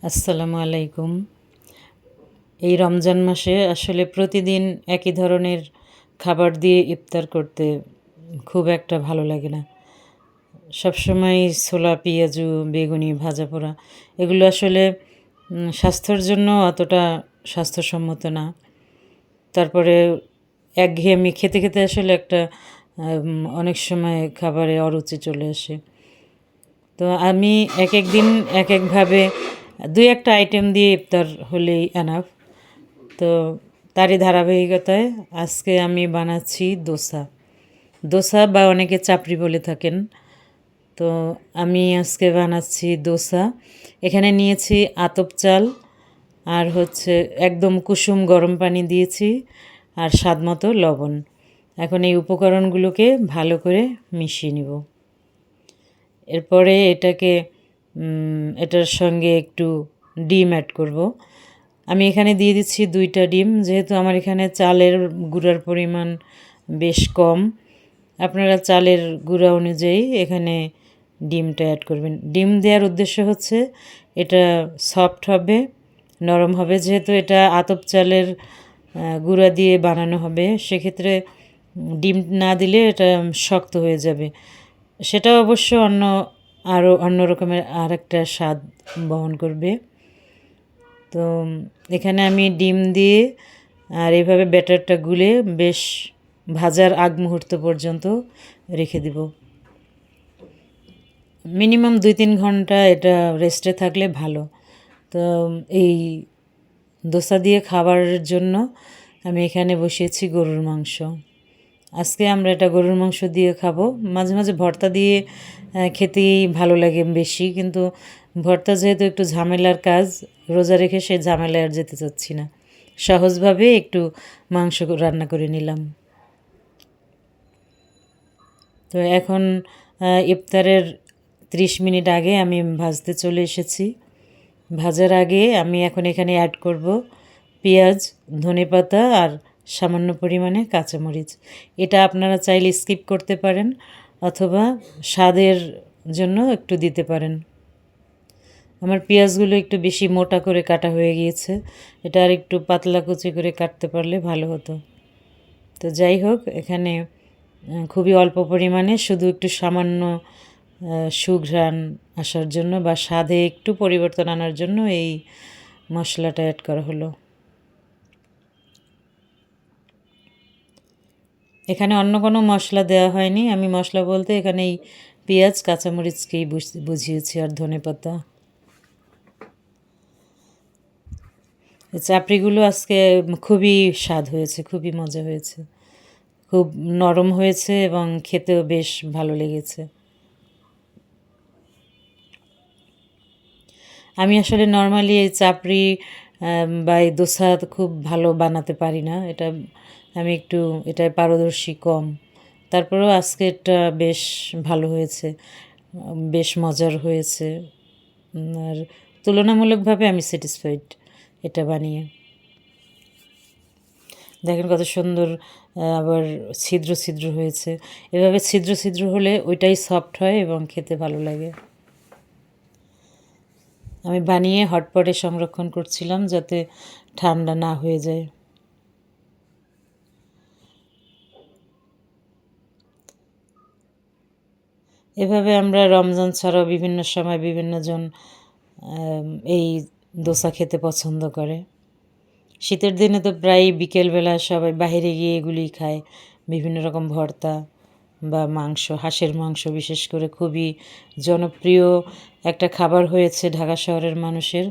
আসসালামু আলাইকুম। এই রমজান মাসে আসলে প্রতিদিন একই ধরনের খাবার দিয়ে ইফতার করতে খুব একটা ভালো লাগে না। সবসময় ছোলা, পেঁয়াজু, বেগুনি, ভাজা পোড়া এগুলো আসলে স্বাস্থ্যের জন্য অতটা স্বাস্থ্যসম্মত না। তারপরে একঘেয়েমি খেতে, খেতে আসলে একটা অনেক সময় খাবারে অরুচি চলে আসে। তো আমি একেক দিন একেকভাবে ২-১ টা আইটেম দিয়ে ইফতার হলেই এনাফ। তো তারই ধারাবাহিকতায় আজকে আমি বানাচ্ছি দোসা। দোসা বা অনেকে চাপড়ি বলে থাকেন। তো আমি আজকে বানাচ্ছি দোসা। এখানে নিয়েছি আতপ চাল আর হচ্ছে একদম কুসুম গরম পানি দিয়েছি আর স্বাদমতো লবণ। এখন এই উপকরণগুলোকে ভালো করে মিশিয়ে নিব। এরপরে এটার সঙ্গে একটু ডিম অ্যাড করব। আমি এখানে দিয়ে দিচ্ছি ২টা ডিম, যেহেতু আমার এখানে চালের গুঁড়ার পরিমাণ বেশ কম। আপনারা চালের গুঁড়া অনুযায়ী এখানে ডিমটা অ্যাড করবেন। ডিম দেওয়ার উদ্দেশ্য হচ্ছে এটা সফট হবে, নরম হবে। যেহেতু এটা আতপ চালের গুঁড়া দিয়ে বানানো হবে, সেক্ষেত্রে ডিম না দিলে এটা শক্ত হয়ে যাবে। সেটা অবশ্য অন্য রকমের আরেকটা স্বাদ বহন করবে। তো এখানে আমি ডিম দিয়ে আর এভাবে ব্যাটারটা গুলে বেশ ভাজার আগ মুহূর্ত পর্যন্ত রেখে দিব। মিনিমাম ২-৩ ঘন্টা এটা রেস্টে থাকলে ভালো। তো এই দোসা দিয়ে খাবারের জন্য আমি এখানে বসিয়েছি গরুর মাংস। আজকে আমরা এটা গরুর মাংস দিয়ে খাবো। মাঝে মাঝে ভর্তা দিয়ে খেতেই ভালো লাগে বেশি, কিন্তু ভর্তা যেহেতু একটু ঝামেলার কাজ, রোজা রেখে সেই ঝামেলায় আর যেতে চাচ্ছি না। সহজভাবে একটু মাংস রান্না করে নিলাম। তো এখন ইফতারের ৩০ মিনিট আগে আমি ভাজতে চলে এসেছি। ভাজার আগে আমি এখন এখানে অ্যাড করব পেঁয়াজ, ধনেপাতা আর সামান্য পরিমাণে কাঁচামরিচ। এটা আপনারা চাইলে স্কিপ করতে পারেন অথবা স্বাদের জন্য একটু দিতে পারেন। আমার পেঁয়াজগুলো একটু বেশি মোটা করে কাটা হয়ে গিয়েছে, এটা আর একটু পাতলা কুচি করে কাটতে পারলে ভালো হতো। তো যাই হোক, এখানে খুবই অল্প পরিমাণে শুধু একটু সামান্য সুঘ্রাণ আসার জন্য বা স্বাদে একটু পরিবর্তন আনার জন্য এই মশলাটা অ্যাড করা হলো। এখানে অন্য কোনো মশলা দেওয়া হয়নি। আমি মশলা বলতে এখানে এই পেঁয়াজ, কাঁচামরিচকেই বুঝিয়েছি আর ধনেপাতা। চাপড়িগুলো আজকে খুবই স্বাদ হয়েছে, খুবই মজা হয়েছে, খুব নরম হয়েছে এবং খেতেও বেশ ভালো লেগেছে। আমি আসলে নর্মালি এই চাপড়ি বা এই দোসা খুব ভালো বানাতে পারি না। আমি একটু এটায় পারদর্শী কম। তারপরেও আজকেরটা বেশ ভালো হয়েছে, বেশ মজার হয়েছে। আর তুলনামূলকভাবে আমি স্যাটিসফাইড এটা বানিয়ে। দেখেন কত সুন্দর, আবার ছিদ্র ছিদ্র হয়েছে। এভাবে ছিদ্র ছিদ্র হলে ওইটাই সফট হয় এবং খেতে ভালো লাগে। আমি বানিয়ে হটপটে সংরক্ষণ করছিলাম যাতে ঠান্ডা না হয়ে যায়। এভাবে আমরা রমজান ছাড়াও বিভিন্ন সময় বিভিন্নজন এই দোসা খেতে পছন্দ করে। শীতের দিনে তো প্রায়ই বিকেলবেলা সবাই বাইরে গিয়ে এগুলিই খায়। বিভিন্ন রকম ভর্তা বা মাংস, হাঁসের মাংস বিশেষ করে খুবই জনপ্রিয় একটা খাবার হয়েছে ঢাকা শহরের মানুষের,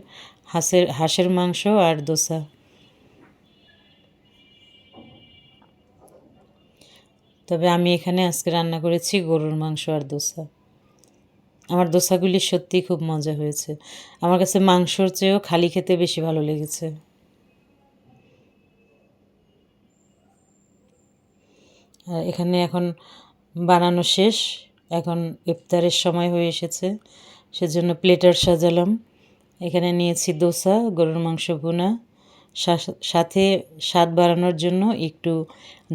হাঁসের মাংস আর দোসা। তবে আমি এখানে আজকে রান্না করেছি গরুর মাংস আর দোসা। আমার দোসাগুলি সত্যিই খুব মজা হয়েছে। আমার কাছে মাংসর চেয়েও খালি খেতে বেশি ভালো লেগেছে। এখানে এখন বানানো শেষ, এখন ইফতারের সময় হয়ে এসেছে, সেজন্য প্লেটার সাজালাম। এখানে নিয়েছি দোসা, গরুর মাংস ভুনা, সাথে স্বাদ বাড়ানোর জন্য একটু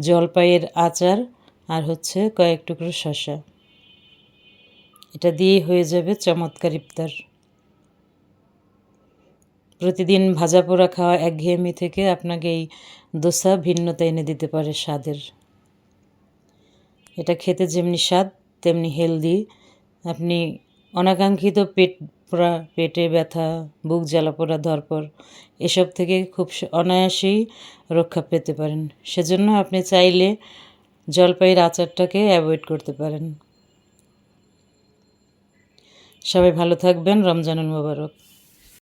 জলপাইয়ের আচার আর হচ্ছে কয়েক টুকরো শসা। এটা দিয়েই হয়ে যাবে চমৎকার ইফতার। প্রতিদিন ভাজা পোড়া খাওয়া একঘেয়েমি থেকে আপনাকে এই দোসা ভিন্নতা এনে দিতে পারে স্বাদের। এটা খেতে যেমনি স্বাদ তেমনি হেলদি। আপনি অনাকাঙ্ক্ষিত পেট পোড়া, পেটে ব্যথা, বুক জ্বালা পোড়া, ধরপড় এসব থেকে খুব অনায়াসেই রক্ষা পেতে পারেন। সেজন্য আপনি চাইলে জলপাইয়ের আচারটাকে অ্যাভয়েড করতে পারেন। সবাই ভালো থাকবেন। রমজানুল মোবারক।